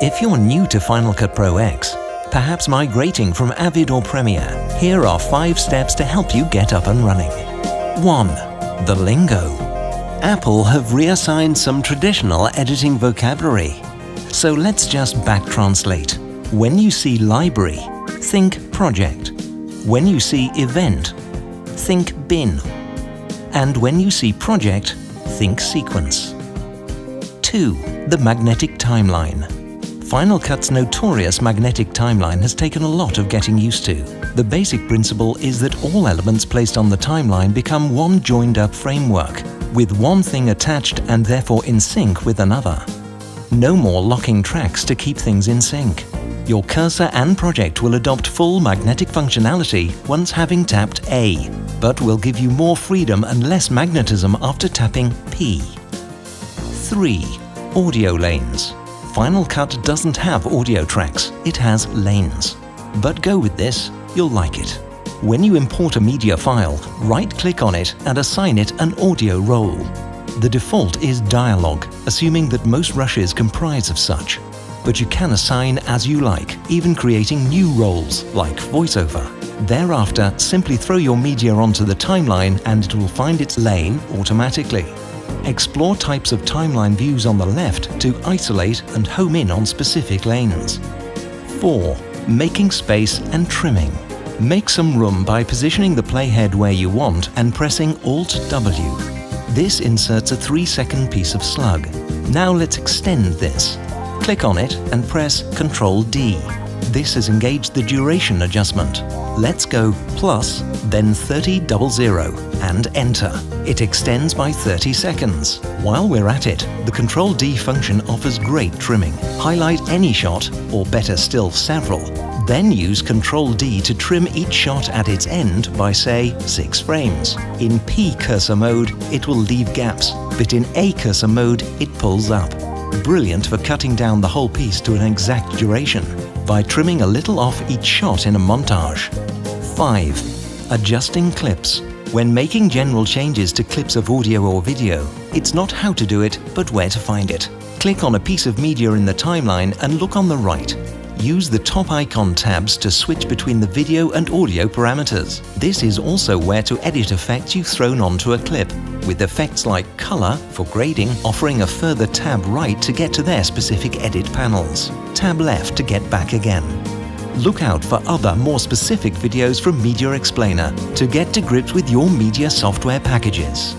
If you're new to Final Cut Pro X, perhaps migrating from Avid or Premiere, here are 5 steps to help you get up and running. 1. The lingo. Apple have reassigned some traditional editing vocabulary. So let's just back translate. When you see library, think project. When you see event, think bin. And when you see project, think sequence. 2. The magnetic timeline. Final Cut's notorious magnetic timeline has taken a lot of getting used to. The basic principle is that all elements placed on the timeline become one joined-up framework, with one thing attached and therefore in sync with another. No more locking tracks to keep things in sync. Your cursor and project will adopt full magnetic functionality once having tapped A, but will give you more freedom and less magnetism after tapping P. 3. Audio lanes. Final Cut doesn't have audio tracks, it has lanes. But go with this, you'll like it. When you import a media file, right-click on it and assign it an audio role. The default is dialogue, assuming that most rushes comprise of such. But you can assign as you like, even creating new roles, like voiceover. Thereafter, simply throw your media onto the timeline and it will find its lane automatically. Explore types of timeline views on the left to isolate and home in on specific lanes. 4. Making space and trimming. Make some room by positioning the playhead where you want and pressing Alt-W. This inserts a 3-second piece of slug. Now let's extend this. Click on it and press Ctrl-D. This has engaged the duration adjustment. Let's go plus, then 3000 and enter. It extends by 30 seconds. While we're at it, the Ctrl-D function offers great trimming. Highlight any shot, or better still several. Then use Ctrl-D to trim each shot at its end by, say, 6 frames. In P cursor mode, it will leave gaps, but in A cursor mode, it pulls up. Brilliant for cutting down the whole piece to an exact duration by trimming a little off each shot in a montage. 5. Adjusting clips. When making general changes to clips of audio or video, it's not how to do it, but where to find it. Click on a piece of media in the timeline and look on the right. Use the top icon tabs to switch between the video and audio parameters. This is also where to edit effects you've thrown onto a clip, with effects like color for grading offering a further tab right to get to their specific edit panels. Tab left to get back again. Look out for other, more specific videos from Media Explainer to get to grips with your media software packages.